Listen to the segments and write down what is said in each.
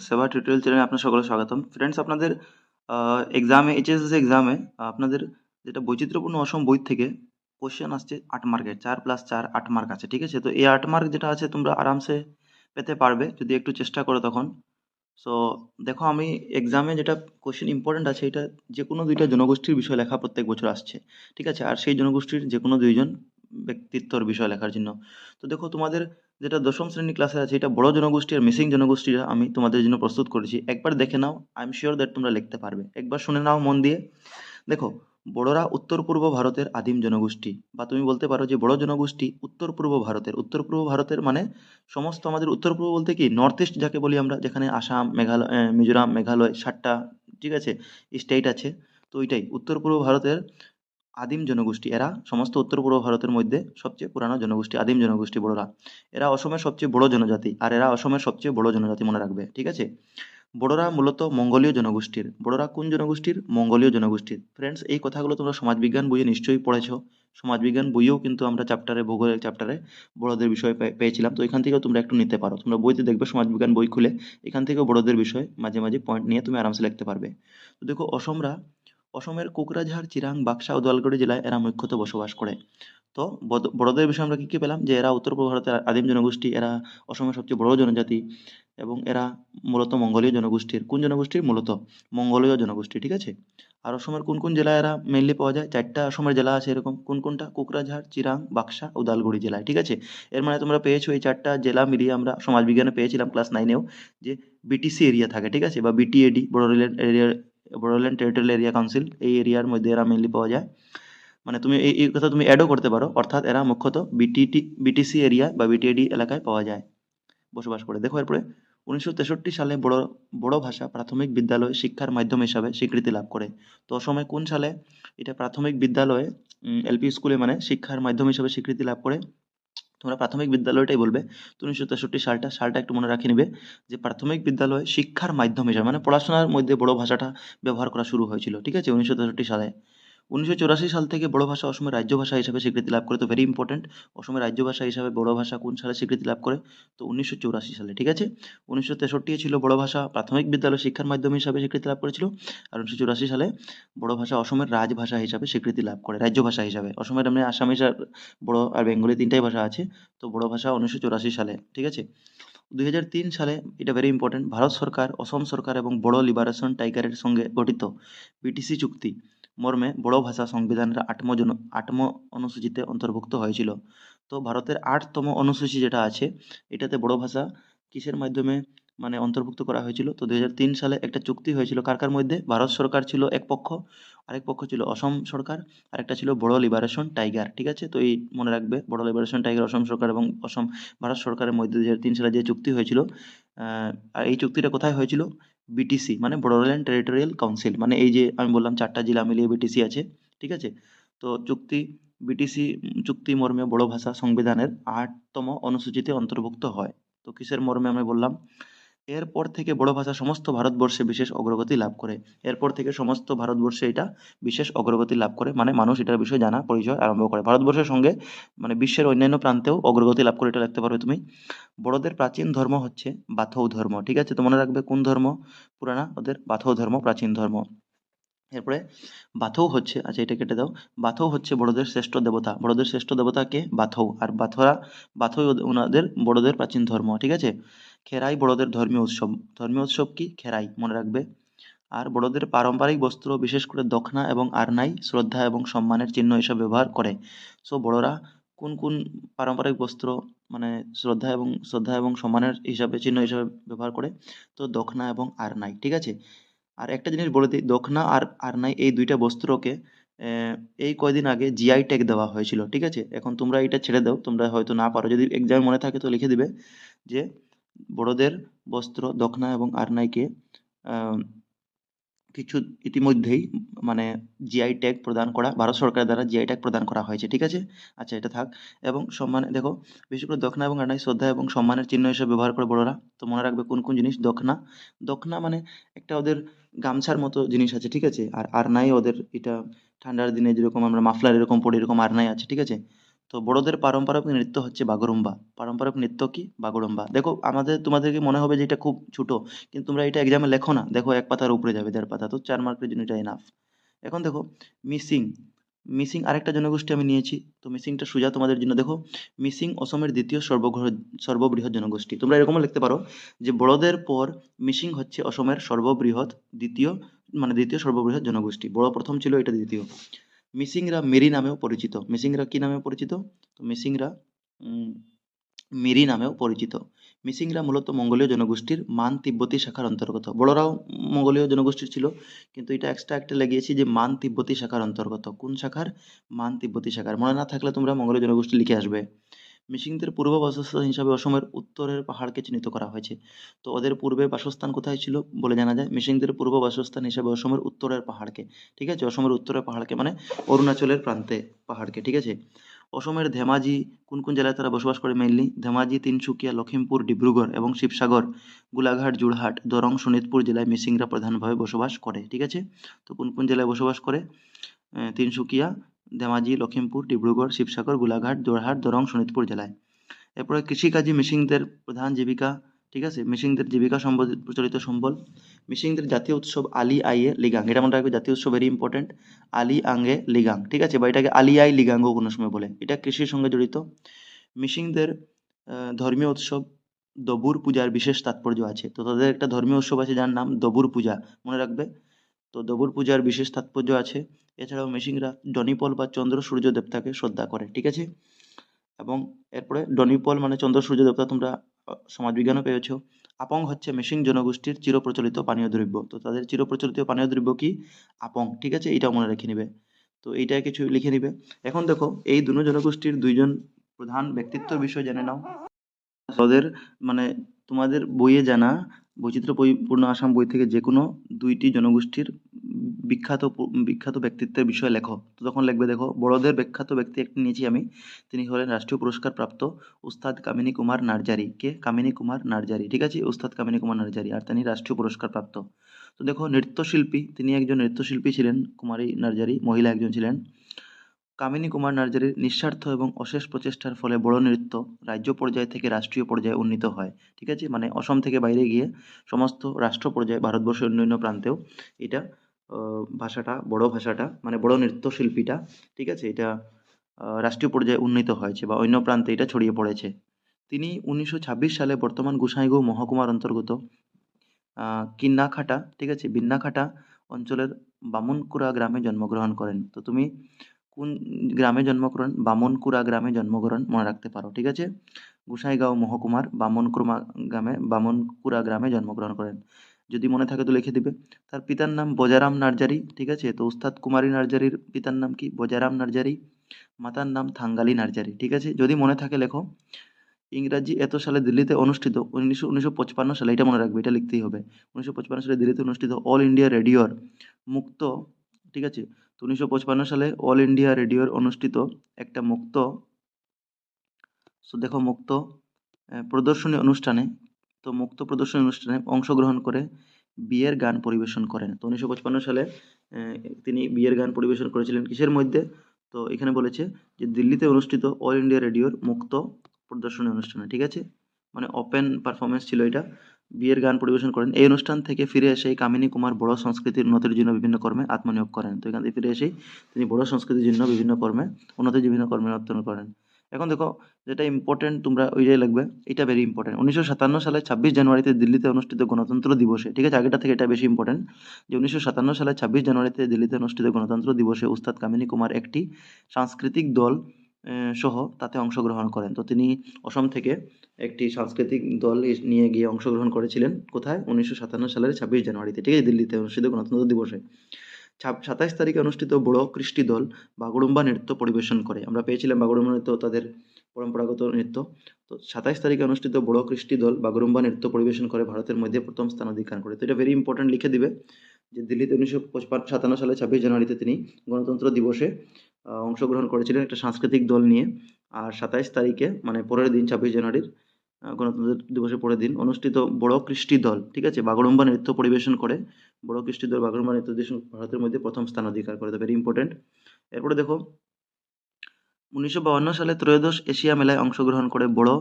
সেবা টিউটোরিয়াল চ্যানেলে আপনার সকলে স্বাগতম। ফ্রেন্ডস, আপনাদের এক্সামে এইচএসএসসি এক্সামে আপনাদের যেটা বৈচিত্র্যপূর্ণ অসম বই থেকে কোশ্চেন আসছে ৮ মার্কের, 4+4 ৮ মার্ক আছে, ঠিক আছে? তো এই ৮ মার্ক যেটা আছে তোমরা আরামসে পেতে পারবে যদি একটু চেষ্টা করো তখন। সো দেখো, আমি এক্সামে যেটা কোশ্চেন ইম্পর্টেন্ট আছে, এটা যে কোনো দুইটা জনগোষ্ঠীর বিষয় লেখা প্রত্যেক বছর আসছে, ঠিক আছে? আর সেই জনগোষ্ঠীর যে কোনো দুইজন ব্যক্তিত্বর বিষয় লেখার জন্য। তো দেখো, তোমাদের যেটা দশম শ্রেণী ক্লাসে আছে, এটা বড় জনগোষ্ঠী আর মিসিং জনগোষ্ঠীরা আমি তোমাদের জন্য প্রস্তুত করেছি। একবার দেখে নাও, আই এম শিওর দ্যাট তোমরা লিখতে পারবে। একবার শুনে নাও মন দিয়ে। দেখো, বড়রা উত্তর পূর্ব ভারতের আদিম জনগোষ্ঠী, বা তুমি বলতে পারো যে বড় জনগোষ্ঠী উত্তর পূর্ব ভারতের। উত্তর পূর্ব ভারতের মানে সমস্ত আমাদের উত্তর পূর্ব বলতে কি, নর্থ ইস্ট যাকে বলি আমরা, যেখানে আসাম, মেঘালয়, মিজোরাম, মেঘালয় 7টা, ঠিক আছে, স্টেট আছে। তো ওইটাই উত্তর পূর্ব ভারতের আদিম জনগোষ্ঠী। এরা সমস্ত উত্তর পূর্ব ভারতের মধ্যে সবচেয়ে পুরানো জনগোষ্ঠী, আদিম জনগোষ্ঠী বড়রা। এরা অসমের সবচেয়ে বড় জনজাতি, আর এরা অসমের সবচেয়ে বড় জনজাতি, মনে রাখবে, ঠিক আছে? বড়রা মূলত মঙ্গোলীয় জনগোষ্ঠীর। বড়রা কোন জনগোষ্ঠীর? মঙ্গোলীয় জনগোষ্ঠীর। ফ্রেন্ডস, এই কথাগুলো তোমরা সমাজবিজ্ঞান বইয়ে নিশ্চয়ই পড়েছো। সমাজবিজ্ঞান বইয়েও কিন্তু আমরা চ্যাপ্টারে, ভূগোলের চ্যাপ্টারে বড়দের বিষয় পেয়েছিলাম। তো এখান থেকেও তোমরা একটু নিতে পারো। তোমরা বইতে দেখবে, সমাজবিজ্ঞান বই খুলে এখান থেকেও বড়দের বিষয় মাঝে মাঝে পয়েন্ট নিয়ে তুমি আরামসে লিখতে পারবে। তো দেখো, অসমের কোকরাঝাড়, চিরাং, বাক্সা ও জলপাইগুড়ি জেলায় এরা মুখ্যত বসবাস করে। তো বড়দের বিষয়ে আমরা কি পেলাম, যে এরা উত্তর পূর্ব ভারতের আদিম জনগোষ্ঠী, এরা অসমের সবচেয়ে বড় জনজাতি, এবং এরা মূলত মঙ্গোলীয় জনগোষ্ঠীর। কোন জনগোষ্ঠীর? মূলত মঙ্গোলীয় জনগোষ্ঠী, ঠিক আছে? আর অসমের কোন কোন জেলায় এরা মেইনলি পাওয়া যায়? 4টা অসমের জেলা আছে এরকম। কোন কোনটা? কোকরাঝাড়, চিরাং, বাক্সা ও উদালগুড়ি জেলায়, ঠিক আছে? এর মানে তোমরা পেয়েছো এই 4টা জেলা মিলিয়ে, আমরা সমাজবিজ্ঞানে পেয়েছিলাম ক্লাস 9-এও, যে বিটিসি এরিয়া থাকে, ঠিক আছে? বা BTAD, Bodoland area, Bodoland territorial area council, এই এরিয়ার মধ্যে এরা মেইনলি পাওয়া যায়। মানে তুমি এই কথা তুমি অ্যাডও করতে পারো, অর্থাৎ এরা মুখ্যত বিটিসি এরিয়া বা বিটিএডি এলাকায় পাওয়া যায়, বসবাস করে। দেখো এরপরে, 1963 সালে বড় ভাষা প্রাথমিক বিদ্যালয় শিক্ষার মাধ্যম হিসাবে স্বীকৃতি লাভ করে। তো অসমে কোন সালে এটা প্রাথমিক বিদ্যালয়ে, এলপি স্কুলে মানে শিক্ষার মাধ্যম হিসাবে স্বীকৃতি লাভ করে? তোমরা প্রাথমিক বিদ্যালয়টাই বলবে। তো 1963 সালটা একটু মনে রাখে নিবে, যে প্রাথমিক বিদ্যালয় শিক্ষার মাধ্যম হিসাবে মানে পড়াশোনার মধ্যে বড় ভাষাটা ব্যবহার করা শুরু হয়েছিল, ঠিক আছে? 1963 সালে। 1984 সাল থেকে বড় ভাষা অসমের রাজ্য ভাষা হিসাবে স্বীকৃতি লাভ করে। তো ভেরি ইম্পর্টেন্ট, অসমের রাজ্য ভাষা হিসাবে বড় ভাষা কোন সালে স্বীকৃতি লাভ করে? তো 1984 সালে, ঠিক আছে? 1963 ছিল বড় ভাষা প্রাথমিক বিদ্যালয় শিক্ষার মাধ্যম হিসাবে স্বীকৃতি লাভ করেছিল। আর 1984 সালে বড় ভাষা অসমের রাজভাষা হিসাবে স্বীকৃতি লাভ করে, রাজ্য ভাষা হিসাবে। অসমের এমনি আসামিজ আর বড় আর বেঙ্গলি তিনটাই ভাষা আছে। তো বড় ভাষা 1984 সালে, ঠিক আছে? 2003 সালে, এটা ভেরি ইম্পর্টেন্ট, ভারত সরকার, অসম সরকার এবং বড়ো লিবারেশন টাইগারের সঙ্গে গঠিত বিটিসি চুক্তি মর্মে বড়ো ভাষা সংবিধানের 8ম অনুসূচিতে অন্তর্ভুক্ত হয়েছিল। তো ভারতের 8তম অনুসূচি যেটা আছে, এটাতে বড়ো ভাষা কিসের মাধ্যমে মানে অন্তর্ভুক্ত করা হয়েছিল? তো 2003 সালে একটা চুক্তি হয়েছিল কার কার মধ্যে? ভারত সরকার ছিল এক পক্ষ, আরেক পক্ষ ছিল অসম সরকার, আর একটা ছিল বড়ো লিবারেশন টাইগার, ঠিক আছে? তো এই মনে রাখবে, বড়ো লিবারেশন টাইগার অসম সরকার এবং ভারত সরকারের মধ্যে 2003 সালে যে চুক্তি হয়েছিল। আর এই চুক্তিটা কোথায় হয়েছিল? বিটিসি মানে বড়োল্যান্ড টেরিটোরিয়াল কাউন্সিল, মানে এই যে আমি বললাম 4টা জেলা মিলিয়ে বিটিসি আছে, ঠিক আছে? তো বিটিসি চুক্তি মর্মে বড় ভাষা সংবিধানের 8তম অনুসূচিতে অন্তর্ভুক্ত হয়। তো কিসের মর্মে আমি বললাম? এরপর থেকে বড় ভাষা সমস্ত ভারতবর্ষে বিশেষ অগ্রগতি লাভ করে। এরপর থেকে সমস্ত ভারতবর্ষে এটা বিশেষ অগ্রগতি লাভ করে, মানে মানুষ এটার বিষয়ে জানা পরিচয় আরম্ভ করে ভারতবর্ষের সঙ্গে, মানে বিশ্বের অন্যান্য প্রান্তেও অগ্রগতি লাভ করে, এটা লিখতে পারবে তুমি। বড়দের প্রাচীন ধর্ম হচ্ছে বাথৌ ধর্ম, ঠিক আছে? তো মনে রাখবে কোন ধর্ম পুরানা ওদের? বাথৌ ধর্ম প্রাচীন ধর্ম। এরপরে বাথৌ হচ্ছে, আচ্ছা এটা কেটে দাও। বাথৌ হচ্ছে বড়দের শ্রেষ্ঠ দেবতা। বড়দের শ্রেষ্ঠ দেবতা কে? বাথৌ। আর বাথৌই ওনাদের বড়দের প্রাচীন ধর্ম, ঠিক আছে? খেরাই বড়দের ধর্মীয় উৎসব। ধর্মীয় উৎসব কি? খেরাই, মনে রাখবে। আর বড়দের পারম্পরিক বস্ত্র, বিশেষ করে দখনা এবং আরনাই শ্রদ্ধা এবং সম্মানের চিহ্ন হিসেবে ব্যবহার করে। সো বড়রা কোন কোন পারম্পরিক বস্ত্র মানে শ্রদ্ধা এবং সম্মানের চিহ্ন হিসাবে ব্যবহার করে? তো দখনা এবং আরনাই, ঠিক আছে? আর একটা জিনিস বলে দিই, দখনা আর আরনাই এই দুইটা বস্ত্রকে এই কয়দিন আগে জিআই ট্যাগ দেওয়া হয়েছিল, ঠিক আছে? এখন তোমরা এটা ছেড়ে দাও, তোমরা হয়তো না পারো, যদি এক্সামে মনে থাকে তো লিখে দিবে যে বড়দের বস্ত্র দখনা এবং আরনাইকে আহ, কিছু ইতিমধ্যেই মানে জিআই ট্যাগ প্রদান করা, ভারত সরকারের দ্বারা জিআই ট্যাগ প্রদান করা হয়েছে, ঠিক আছে? আচ্ছা এটা থাক। এবং সম্মানে দেখো, বিশেষ করে দখনা এবং আরনাই শ্রদ্ধা এবং সম্মানের চিহ্ন হিসেবে ব্যবহার করে বড়রা। তো মনে রাখবে কোন কোন জিনিস? দখনা, দখনা মানে একটা ওদের গামছার মতো জিনিস আছে, ঠিক আছে? আর আরনাই ওদের এটা ঠান্ডার দিনে যেরকম আমরা মাফলার এরকম পরি, এরকম আরনাই আছে, ঠিক আছে? তো বড়দের পারম্পরিক নৃত্য হচ্ছে বাগরুম্বা। পারম্পরিক নৃত্য কি? বাগরুম্বা। দেখো তোমাদেরকে মনে হবে যে এটা খুব ছোট, কিন্তু তোমরা এটা এক্সামে লেখো না, দেখো এক পাতার উপরে যাবে, 1.5 পাতা, তো 4 মার্কের জন্য এটা এনাফ। এখন দেখো মিসিং। মিসিং আরেকটা জনগোষ্ঠী আমি নিয়েছি, তো মিসিংটা সোজা তোমাদের জন্য। দেখো মিসিং অসমের দ্বিতীয় সর্ববৃহৎ জনগোষ্ঠী। তোমরা এরকমও লিখতে পারো যে বড়দের পর মিসিং হচ্ছে অসমের দ্বিতীয় সর্ববৃহৎ জনগোষ্ঠী। বড় প্রথম ছিল, এটা দ্বিতীয়। মিসিংরা মেরি নামেও পরিচিত। মিসিংরা কি নামে পরিচিত? তো মিসিংরা উম, মিরি নামেও পরিচিত। মিসিংরা মূলত মঙ্গোলীয় জনগোষ্ঠীর মান তিব্বতী শাখার অন্তর্গত। বড়রাও মঙ্গোলীয় জনগোষ্ঠীর ছিল, কিন্তু এটা এক্সট্রা একটা লাগিয়েছি যে মান তিব্বতী শাখার অন্তর্গত। কোন শাখার? মান তিব্বতী শাখার। মনে না থাকলে তোমরা মঙ্গোলীয় জনগোষ্ঠী লিখে আসবে। মিসিংদের পূর্ব বাসস্থান হিসাবে অসমের উত্তরের পাহাড়কে চিহ্নিত করা হয়েছে। তো ওদের পূর্বে বাসস্থান কোথায় ছিল বলে জানা যায়? মিসিংদের পূর্ব বাসস্থান হিসাবে অসমের উত্তরের পাহাড়কে, ঠিক আছে, অসমের উত্তরের পাহাড়কে মানে অরুণাচলের প্রান্তে পাহাড়কে, ঠিক আছে। অসমের ধেমাজি কোন কোন জেলায় তারা বসবাস করে? মেইনলি ধেমাজি, তিনসুকিয়া, লখিমপুর, ডিব্রুগড় এবং শিবসাগর, গোলাঘাট, যোরহাট, দরং, শোনিতপুর জেলায় মিসিংরা প্রধানভাবে বসবাস করে, ঠিক আছে। তো কোন কোন জেলায় বসবাস করে? তিনসুকিয়া, ধেমাজি, লখিমপুর, ডিব্রুগড়, শিবসাগর, গোলাঘাট, যোরহাট, দরং, শোনিতপুর জেলায়। এরপরে কৃষিকাজই মিসিংদের প্রধান জীবিকা, ঠিক আছে। মিসিংদের জীবিকা প্রচলিত সম্বল। মিসিংদের জাতীয় উৎসব আলি আইয়ে লিগাং। এটা মনে রাখবে, জাতীয় উৎসব ভেরি ইম্পর্টেন্ট। আলি আঙ্গে লিগাং, ঠিক আছে, বা এটাকে আলি আই লিগাঙ্গও কোনো সময় বলে। এটা কৃষির সঙ্গে জড়িত। মিসিংদের ধর্মীয় উৎসব দবুর পূজার বিশেষ তাৎপর্য আছে। তো তাদের একটা ধর্মীয় উৎসব আছে যার নাম দবুর পূজা, মনে রাখবে। তো দবুর পূজার বিশেষ তাৎপর্য আছে। এছাড়াও মিসিংরা ডনিপল বা চন্দ্র সূর্য দেবতাকে শ্রদ্ধা করে, ঠিক আছে। এবং এরপরে ডনিপল মানে চন্দ্র সূর্য দেবতা, তোমরা সমাজবিজ্ঞানও পেয়েছো। আপং হচ্ছে মিসিং জনগোষ্ঠীর চিরপ্রচলিত পানীয় দ্রব্য। তো তাদের চিরপ্রচলিত পানীয় দ্রব্য কি? আপং, ঠিক আছে, এইটাও মনে রেখে নিবে। তো এইটা কিছু লিখে নিবে। এখন দেখো এই দুটো জনগোষ্ঠীর দুইজন প্রধান ব্যক্তিত্বের বিষয় জেনে নাও। ওদের মানে তোমাদের বইয়ে জানা বৈচিত্র্যপূর্ণ আসাম বই থেকে যে কোনো দুইটি জনগোষ্ঠীর বিখ্যাত ব্যক্তিত্বের বিষয়ে লেখো। তো তখন লিখবে, দেখো বড়দের বিখ্যাত ব্যক্তি একটি নিয়েছি আমি। তিনি হলেন রাষ্ট্রীয় পুরস্কার প্রাপ্ত উস্তাদ কামিনী কুমার নার্জারি। কে? কামিনী কুমার নার্জারি, ঠিক আছে, উস্তাদ কামিনী কুমার নার্জারি, আর তিনি রাষ্ট্রীয় পুরস্কার প্রাপ্ত। তো দেখো নৃত্যশিল্পী, তিনি একজন নৃত্যশিল্পী ছিলেন, কুমারী নার্জারি, মহিলা একজন ছিলেন। কামিনী কুমার নার্জারির নিঃস্বার্থ এবং অশেষ প্রচেষ্টার ফলে বড় নৃত্য রাজ্য পর্যায় থেকে রাষ্ট্রীয় পর্যায়ে উন্নীত হয়, ঠিক আছে, মানে অসম থেকে বাইরে গিয়ে সমস্ত রাষ্ট্র পর্যায়ে, ভারতবর্ষের অন্যান্য প্রান্তেও এটা বড় ভাষাটা মানে বড় নৃত্যশিল্পীটা, ঠিক আছে, এটা রাষ্ট্রীয় পর্যায়ে উন্নীত হয়েছে বা অন্য প্রান্তে এটা ছড়িয়ে পড়েছে। তিনি 1926 সালে বর্তমান গোসাইগাঁও মহকুমার অন্তর্গত কিন্নাখাটা, ঠিক আছে, বিন্নাখাটা অঞ্চলের বামুনকুড়া গ্রামে জন্মগ্রহণ করেন। তো তুমি কোন গ্রামে জন্মগ্রহণ? বামনকুড়া গ্রামে জন্মগ্রহণ, মনে রাখতে পারো, ঠিক আছে। গোসাইগাঁও মহকুমার বামনকুড়া গ্রামে জন্মগ্রহণ করেন। যদি মনে থাকে তো লিখে দিবে। তার পিতার নাম বজারাম নার্জারি, ঠিক আছে। তো উস্তাদ কুমারী নার্জারির পিতার নাম কি? বজারাম নার্জারি। মাতার নাম থাঙ্গালি নার্জারি, ঠিক আছে। যদি মনে থাকে লেখো। ইংরাজি এত সালে দিল্লিতে অনুষ্ঠিত 1955 সালে, এটা মনে রাখবে, এটা লিখতেই হবে। 1955 সালে দিল্লিতে অনুষ্ঠিত অল ইন্ডিয়া রেডিওর মুক্ত, ঠিক আছে। তো 1955 সালে অল ইন্ডিয়া রেডিওর অনুষ্ঠিত একটা মুক্ত প্রদর্শনী অনুষ্ঠানে, তো মুক্ত প্রদর্শনী অনুষ্ঠানে অংশগ্রহণ করে বিয়ের গান পরিবেশন করেন। তো 1955 সালে তিনি বিয়ের গান পরিবেশন করেছিলেন কিসের মধ্যে? তো এখানে বলেছে যে দিল্লিতে অনুষ্ঠিত অল ইন্ডিয়া রেডিওর মুক্ত প্রদর্শনী অনুষ্ঠানে, ঠিক আছে, মানে ওপেন পারফরমেন্স ছিল এটা। বিয়ের গান পরিবেশন করেন। এই অনুষ্ঠান থেকে ফিরে এসে কামিনী কুমার বড় সংস্কৃতির উন্নতির জন্য বিভিন্ন কর্মে আত্মনিয়োগ করেন। তো এখান থেকে ফিরে এসেই তিনি বড় সংস্কৃতির জন্য বিভিন্ন কর্মে আত্মনিয়োগ করেন। এখন দেখো যেটা ইম্পর্টেন্ট তোমরা ওইটাই লিখবে, এটা ভেরি ইম্পর্টেন্ট। 1957 সালে 26 জানুয়ারিতে দিল্লিতে অনুষ্ঠিত গণতন্ত্র দিবসে, ঠিক আছে, আগেটা থেকে এটা বেশি ইম্পর্টেন্ট, যে 1957 সালে 26 জানুয়ারিতে দিল্লিতে অনুষ্ঠিত গণতন্ত্র দিবসে উস্তাদ কামিনী কুমার একটি সাংস্কৃতিক দল সহ তাতে অংশগ্রহণ করেন। তো তিনি অসম থেকে একটি সাংস্কৃতিক দল নিয়ে গিয়ে অংশগ্রহণ করেছিলেন কোথায়? 1957 সালের 26 জানুয়ারিতে, ঠিক আছে, দিল্লিতে অনুষ্ঠিত গণতন্ত্র দিবসে। 27 তারিখে অনুষ্ঠিত বড় কৃষ্টি দল বাগড়ুম্বা নৃত্য পরিবেশন করে। আমরা পেয়েছিলাম বাগড়ুম্বা নৃত্য তাদের পরম্পরাগত নৃত্য। তো 27 তারিখে অনুষ্ঠিত বড় কৃষ্টি দল বাগড়ুম্বা নৃত্য পরিবেশন করে ভারতের মধ্যে প্রথম স্থান অধিকার করে। তো এটা ভেরি ইম্পর্টেন্ট, লিখে দিবে যে দিল্লিতে 1957 সালে 26 জানুয়ারিতে তিনি গণতন্ত্র দিবসে অংশগ্রহণ করেছিলেন একটা সাংস্কৃতিক দল নিয়ে। আর 27 তারিখে মানে পরের দিন 26 জানুয়ারির গণতন্ত্র দিবসের পরের দিন অনুষ্ঠিত বড় কৃষ্টি দল, ঠিক আছে, বাগড়ুম্বা নৃত্য পরিবেশন করে। বড় কৃষ্টি দল বাগড়ুম্বা নৃত্য ভারতের মধ্যে প্রথম স্থান অধিকার করে। তো ভেরি ইম্পর্টেন্ট। এরপরে দেখো 1952 সালে ত্রয়োদশ এশিয়া মেলায় অংশগ্রহণ করে বড়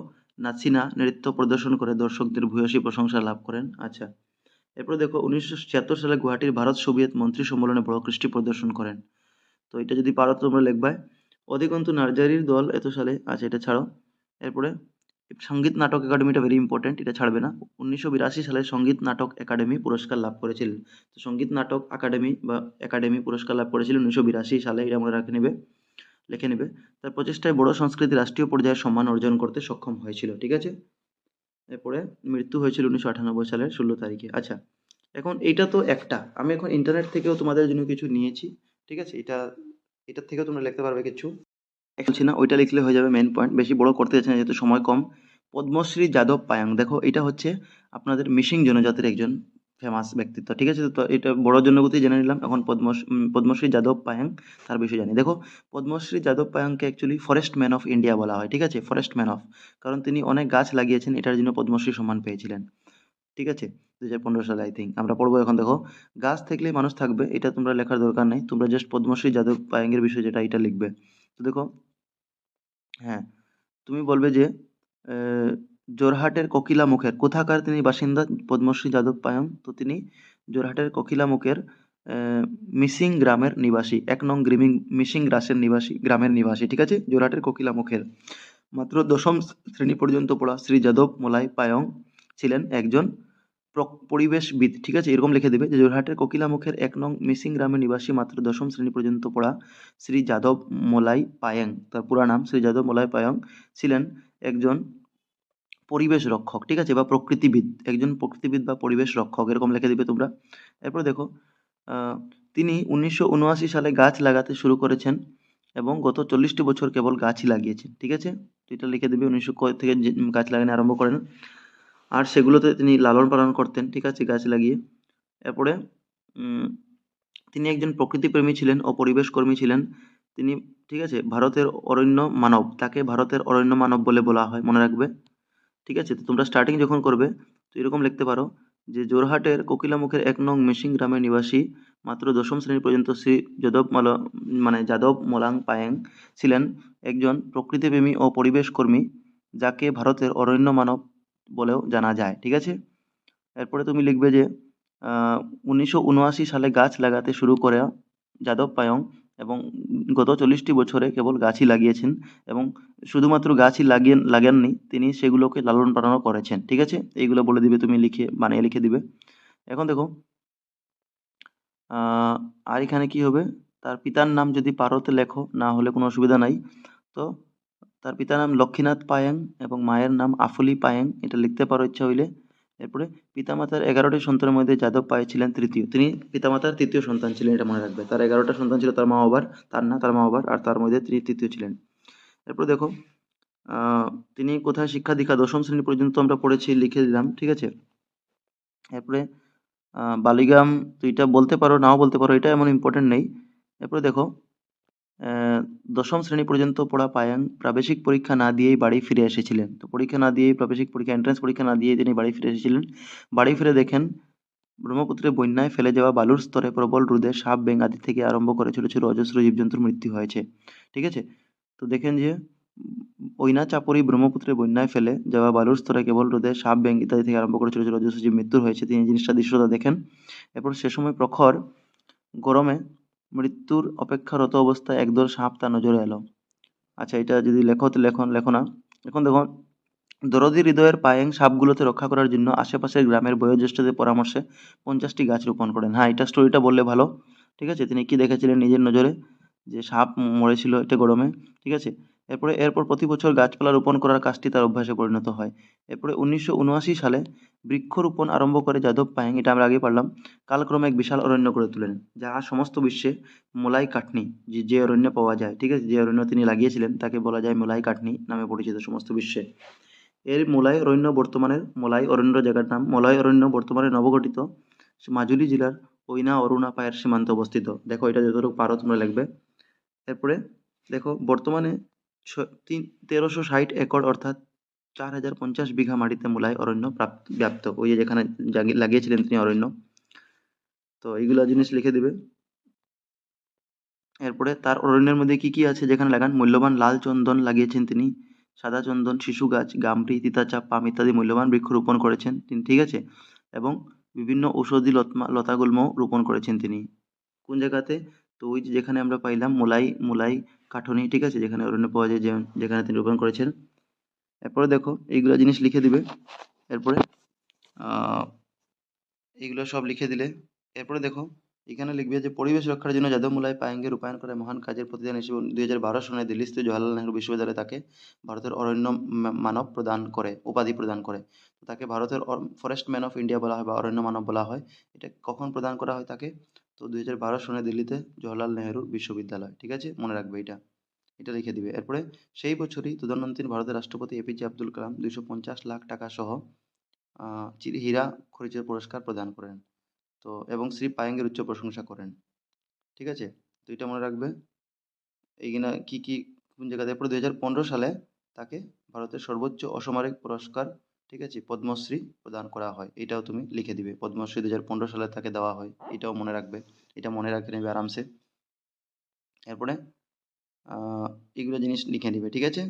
নাচিনা নৃত্য প্রদর্শন করে দর্শকদের ভূয়সী প্রশংসা লাভ করেন। আচ্ছা, এরপরে দেখো 1976 সালে গুয়াহাটির ভারত সোভিয়েত মন্ত্রী সম্মেলনে বড় কৃষ্টি প্রদর্শন করেন। তো এটা যদি পারো তোমরা লিখবে। অধিকন্তু নার্জারির দল এত সালে, আচ্ছা এটা ছাড়ো। এরপরে সঙ্গীত নাটক একাডেমিটা ভেরি ইম্পর্টেন্ট, এটা ছাড়বে না। 1982 সালে সঙ্গীত নাটক একাডেমি পুরস্কার লাভ করেছিলেন। তো সঙ্গীত নাটক একাডেমি বা একাডেমি পুরস্কার লাভ করেছিলেন 1982 সালে, এটা মনে রাখে নেবে, লিখে নেবে। তার প্রচেষ্টায় বড় সংস্কৃতি রাষ্ট্রীয় পর্যায়ে সম্মান অর্জন করতে সক্ষম হয়েছিল, ঠিক আছে। এরপরে মৃত্যু হয়েছিল 1998 সালের 16 তারিখে। আচ্ছা, এখন এইটা তো একটা, আমি এখন ইন্টারনেট থেকেও তোমাদের জন্য কিছু নিয়েছি, ঠিক আছে। এটার থেকেও তোমরা লিখতে পারবে কিছু, বলছি না, ওইটা লিখলে হয়ে যাবে। মেন পয়েন্ট বেশি বড় করতে যাচ্ছে না যেহেতু সময় কম। পদ্মশ্রী যাদব পায়াং, দেখো এটা হচ্ছে আপনাদের মিসিং জনজাতির একজন ফেমাস ব্যক্তিত্ব, ঠিক আছে। তো এটা বড় জনগতি জেনে নিলাম। এখন পদ্মশ্রী যাদব পায়াং তার বিষয়ে জানি। দেখো, পদ্মশ্রী যাদব পায়াংকে actually forest man of India বলা হয়, ঠিক আছে, ফরেস্ট ম্যান অফ, কারণ তিনি অনেক গাছ লাগিয়েছেন, এটার জন্য পদ্মশ্রী সম্মান পেয়েছিলেন, ঠিক আছে। 2015 সালে আই থিঙ্ক। আমরা পড়বো এখন। দেখো, গাছ থাকলেই মানুষ থাকবে, এটা তোমরা লেখার দরকার নেই, তোমরা জাস্ট পদ্মশ্রী যাদব পায়াংয়ের বিষয়ে যেটা এটা লিখবে। তো দেখো, হ্যাঁ, তুমি বলবে যে যোরহাটের কোকিলামুখের কোথাকার তিনি বাসিন্দা পদ্মশ্রী যাদব পায়ং? তো তিনি যোরহাটের কোকিলামুখের মিসিং গ্রামের নিবাসী, 1 নং মিসিং গ্রামের নিবাসী, ঠিক আছে, যোরহাটের কোকিলামুখের। মাত্র দশম শ্রেণী পর্যন্ত পড়া শ্রী যাদব মোলাই পায়ং ছিলেন একজন পরিবেশবিদ, ঠিক আছে, এরকম লিখে দেবে যে যোরহাটের কোকিলামুখের 1 নং মিসিং গ্রামের নিবাসী মাত্র দশম শ্রেণী পর্যন্ত পড়া শ্রী যাদব মোলাই পায়েং, তার পুরা নাম শ্রী যাদব মোলাই পায়ং, ছিলেন একজন পরিবেশ রক্ষক, ঠিক আছে, বা প্রকৃতিবিদ, একজন প্রকৃতিবিদ বা পরিবেশ রক্ষক, এরকম লিখে দিবে তোমরা। এরপর দেখো, তিনি 1979 সালে গাছ লাগাতে শুরু করেছেন এবং গত 40টি বছর কেবল গাছই লাগিয়েছেন, ঠিক আছে। তো এটা লিখে দেবে 1900 থেকে গাছ লাগানো আরম্ভ করেন, আর সেগুলোতে তিনি লালন পালন করতেন, ঠিক আছে, গাছ লাগিয়ে। এরপরে উম, তিনি একজন প্রকৃতিপ্রেমী ছিলেন ও পরিবেশ কর্মী ছিলেন তিনি, ঠিক আছে। ভারতের অরণ্য মানব, তাকে ভারতের অরণ্য মানব বলে বলা হয়, মনে রাখবে, ঠিক আছে। তো তোমরা স্টার্টিং যখন করবে তো এরকম লিখতে পারো যে যোরহাটের কোকিলামুখের 1 নং মিসিং গ্রামের নিবাসী মাত্র দশম শ্রেণী পর্যন্ত শ্রী যাদব মোলাং পায়েং ছিলেন একজন প্রকৃতিপ্রেমী ও পরিবেশ কর্মী, যাকে ভারতের অরণ্য মানব বলেও জানা যায়, ঠিক আছে। এরপরে তুমি লিখবে যে 1979 সালে গাছ লাগাতে শুরু করে যাদব পায়ং এবং গত 40টি বছরে কেবল গাছই লাগিয়েছেন এবং শুধুমাত্র গাছই লাগাননি, তিনি সেগুলোকে লালন পালনও করেছেন, ঠিক আছে। এইগুলো বলে দিবে, তুমি বানিয়ে লিখে দিবে। এখন দেখো, আর এখানে কি হবে, তার পিতার নাম যদি পারো তো লেখো, না হলে কোনো অসুবিধা নাই। তো তার পিতার নাম লক্ষ্মীনাথ পায়েং এবং মায়ের নাম আফুলি পায়েং, এটা লিখতে পারো ইচ্ছা হইলে। এরপরে পিতামাতার 11টি সন্তানের মধ্যে যাদব পায়েং ছিলেন তৃতীয়, তিনি পিতামাতার তৃতীয় সন্তান ছিলেন, এটা মনে রাখবে। তার 11টা সন্তান ছিল তার মা বাবার, তার মা বাবার, আর তার মধ্যে তিনি তৃতীয় ছিলেন। এরপর দেখো, তিনি কোথায় শিক্ষা দীক্ষা, দশম শ্রেণী পর্যন্ত আমরা পড়েছি, লিখে দিলাম, ঠিক আছে। এরপরে বালিগ্রাম, তো এটা বলতে পারো নাও বলতে পারো, এটা এমন ইম্পর্টেন্ট নেই। এরপরে দেখো, দশম শ্রেণী পর্যন্ত পড়া পায়াং প্রাবেশিক পরীক্ষা না দিয়েই বাড়ি ফিরে এসেছিলেন। তো পরীক্ষা না দিয়েই, প্রাবেশিক পরীক্ষা এন্ট্রান্স পরীক্ষা না দিয়েই তিনি বাড়ি ফিরে এসেছিলেন। বাড়ি ফিরে দেখেন ব্রহ্মপুত্রে বন্যায় ফেলে যাওয়া বালুর স্তরে প্রবল রোদে সাপ ব্যাঙ আদি থেকে আরম্ভ করে ছোট ছোট অজস্র জীবজন্তুর মৃত্যু হয়েছে, ঠিক আছে। তো দেখেন যে ওইনা চাপড়ি ব্রহ্মপুত্রে বন্যায় ফেলে যাওয়া বালুর স্তরে কেবল রোদে সাপ ব্যাঙ ইত্যাদি থেকে আরম্ভ করে ছোট ছোট অজস্র জীব মৃত্যু হয়েছে, তিনি জিনিসটা দৃশ্যটা দেখেন। এরপর সে সময় প্রখর গরমে মৃত্যুর অপেক্ষারত অবস্থায় একদল সাপ তার নজরে এলো। আচ্ছা, এটা যদি লেখো তো লেখো না। এখন দেখো, দরদী হৃদয়ের পায়েং সাপগুলোতে রক্ষা করার জন্য আশেপাশের গ্রামের বয়োজ্যেষ্ঠদের পরামর্শে 50টি গাছ রোপণ করেন। হ্যাঁ, এটা স্টোরিটা বললে ভালো, ঠিক আছে। তিনি কি দেখেছিলেন নিজের নজরে, যে সাপ মরেছিল এটা গরমে, ঠিক আছে। এরপর প্রতি বছর গাছপালা রোপণ করার কাজটি তার অভ্যাসে পরিণত হয়। এরপরে 1979 সালে বৃক্ষরোপণ আরম্ভ করে যাদব পায়েং, এটা আমরা আগে পারলাম, কালক্রমে এক বিশাল অরণ্য গড়ে তোলেন, যা সমস্ত বিশ্বে মোলাই কাটনি, যে অরণ্য পাওয়া যায়, ঠিক আছে, যে অরণ্য তিনি লাগিয়েছিলেন তাকে বলা যায় মোলাই কাটনি নামে পরিচিত সমস্ত বিশ্বে। এর মোলাই অরণ্য জায়গার নাম মোলাই অরণ্য বর্তমানে নবগঠিত মাজুলী জেলার ওইনা অরুণা পায়ের সীমান্তে অবস্থিত। দেখো, এটা যতটুকু পারো তোমরা লিখবে। এরপরে দেখো, বর্তমানে 1360 একর অর্থাৎ 4050 বিঘা মাটিতে মোলাই অরণ্য ব্যাপ্ত, ওই যে যেখানে লাগিয়েছিলেন তিনি অরণ্য। তো এইগুলা জিনিস লিখে দিবে। এরপরে তার অরণ্যের মধ্যে কি কি আছে যেখানে লাগান, মূল্যবান লাল চন্দন লাগিয়েছেন তিনি, সাদা চন্দন, শিশু গাছ, গামড়ি, তিতাচাপ, পাম ইত্যাদি মূল্যবান বৃক্ষ রোপণ করেছেন তিনি, ঠিক আছে? এবং বিভিন্ন ঔষধি লতাগুল্মও রোপণ করেছেন তিনি। কোন জায়গাতে? তো ওই যে যেখানে আমরা পাইলাম মুলাই কাঠনি, ঠিক আছে, যেখানে অরণ্য পাওয়া যায়, যেখানে তিনি রোপণ করেছেন। এরপরে দেখো এইগুলা জিনিস লিখে দিবে। এরপরে আহ এইগুলো সব লিখে দিলে এরপরে দেখো এখানে লিখবে যে পরিবেশ রক্ষার জন্য যাদব মুলাই পায়েঙ্গে রূপায়ণ করে মহান কাজের প্রতিদান হিসেবে 2012 সনে দিল্লিস্থ জওহরলাল নেহরু বিশ্ববিদ্যালয় তাকে ভারতের অরণ্য মানব প্রদান করে, উপাধি প্রদান করে। তো তাকে ভারতের ফরেস্ট ম্যান অফ ইন্ডিয়া বলা হয় বা অরণ্য মানব বলা হয়। এটা কখন প্রদান করা হয় তাকে? তো 2012 সনে দিল্লিতে জওহরলাল নেহরু বিশ্ববিদ্যালয়, ঠিক আছে, মনে রাখবে এটা, এটা লিখে দিবে। এরপরে সেই বছরই তদানীন্তন ভারতের রাষ্ট্রপতি এপিজে আব্দুল কালাম 250 লাখ টাকা সহ হীরা খনিজের পুরস্কার প্রদান করেন। তো এবং শ্রী পায়েঙ্গের উচ্চ প্রশংসা করেন, ঠিক আছে? তো এটা মনে রাখবে। এইখানে কি কি কোন জায়গাতে? এরপরে 2015 সালে তাকে ভারতের সর্বোচ্চ অসামরিক পুরস্কার, ঠিক আছে, পদ্মশ্রী প্রদান করা হয়। এটাও তুমি লিখে দিবে, পদ্মশ্রী 2015 সালে তাকে দেওয়া হয়, এটাও মনে রাখবে। এটা মনে রাখে নেবে আরামসে। এরপরে এগুলো জিনিস লিখে নিবে, ঠিক আছে?